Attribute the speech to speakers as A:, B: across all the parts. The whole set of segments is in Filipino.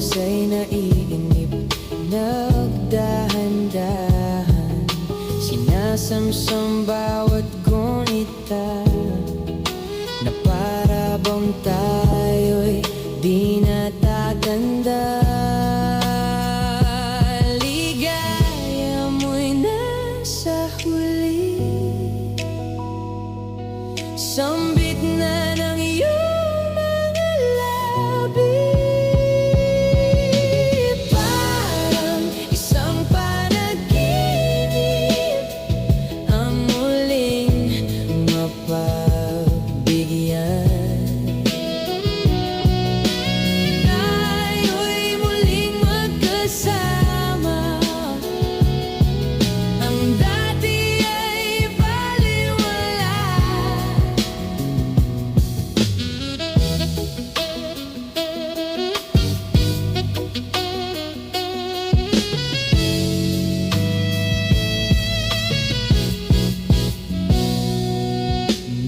A: oras ay naiinip, nagdahan-dahan, sinasamsam bawat gunita, na para bang tayo'y di natatanda. Ligaya mo'y nasa huli, sambit na ng iyong mga labi. Parang isang panaginip ang muling mapagbigyan. Tayo'y muling magkasama, ang dati ay baliwala.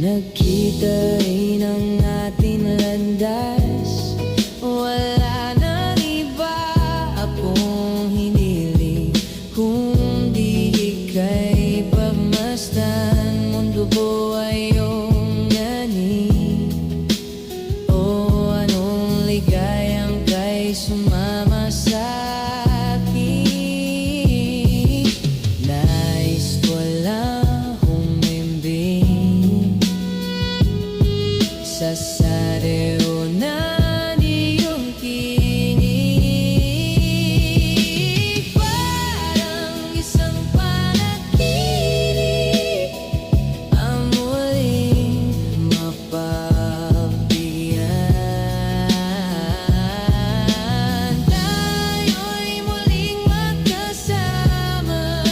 A: Nagkita'y ng ating landas, wala nang iba akong hiniling, kundi ika'y pagmasdan. Mundo ko ay iyong ganin, o anong ligayang kay sumama sa akin. Nais ko lang humimbing sa sareo na iyong kinig. Parang isang panaginip ang muling mapagbigyan. Tayo'y muling magkasama,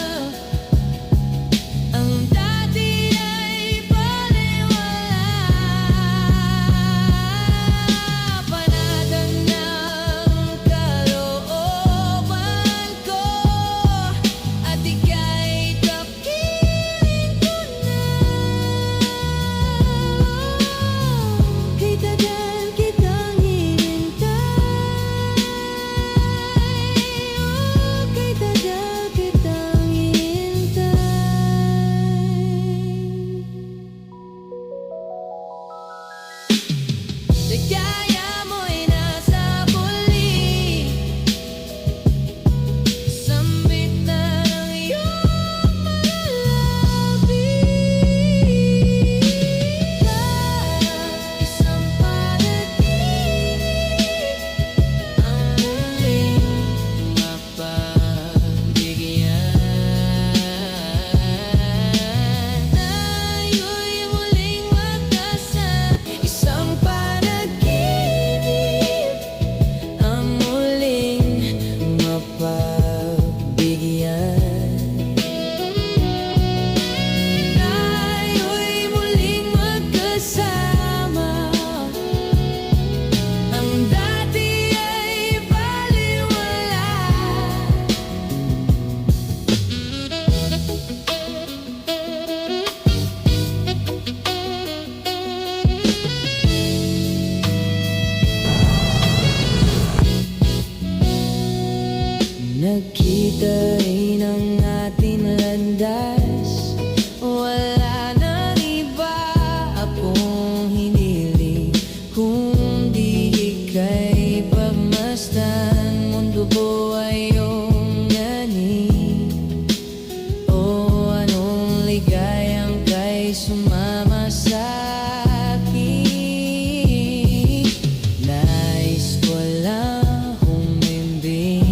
A: ang dati ay baliwala. Panatag ng kalooban ko, at ika'y kapiling ko na. Kay tagal kitang hinintay, kay tagal kitang hinintay. Ligaya mo'y nasa huli, sambit na ng iyong mga labi. Parang isang panaginip ang muling mapagbigyan. Tayo'y muling magkasama, isang panaginip ang muling mapagbigyan. Tayo'y muling magkasama, ang dati ay baliwala. Nagkita'y ng ating landas, wala nang iba akong hiniling, kundi ika'y pagmasdan. Mundo ko ay iyong ganin, o anong ligayang kay sumama sa akin. Nais ko lang humimbing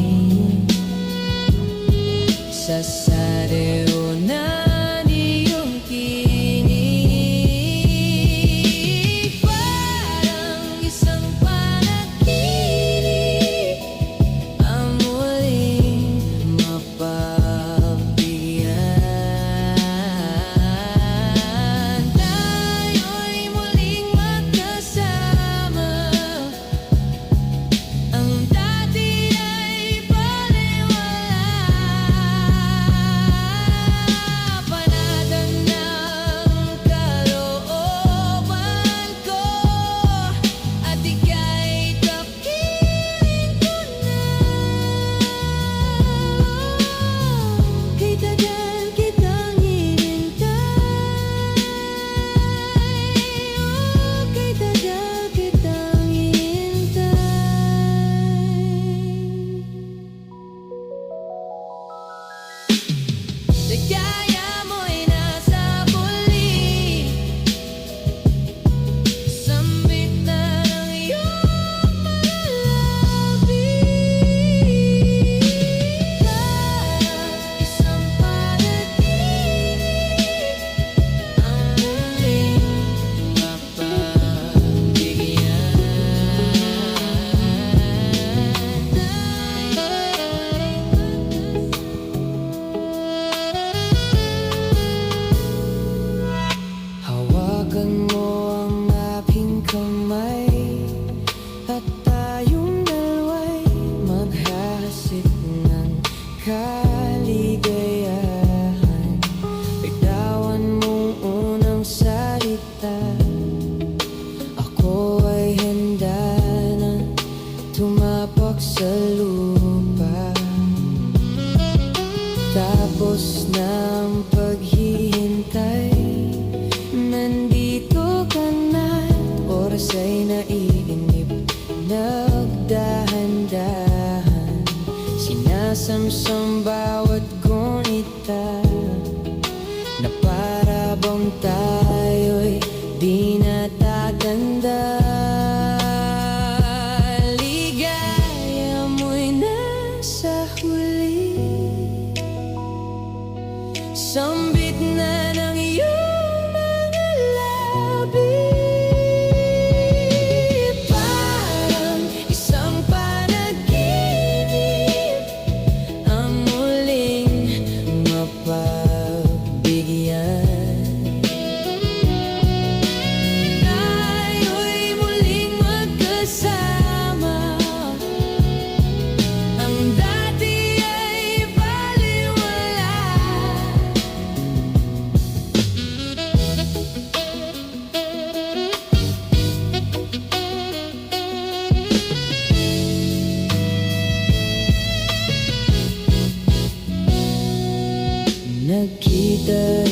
A: at tayong dalawa'y maghahasik ng kaligayahan. Bitawan mong unang salita, ako ay handa na tumapak sa lupa. Tapos ng paghihintay, nandito ka na, oras ay naiinip, nagdahan-dahan, sinasamsam bawat gunita, na para bang tayo'y di natatanda. Ligaya mo'y nasa huli, sambit na ng iyong mga labi. Parang isang panaginip ang muling mapagbigyan. Tayo'y muling magkasama, ang dati ay baliwala. Nagkita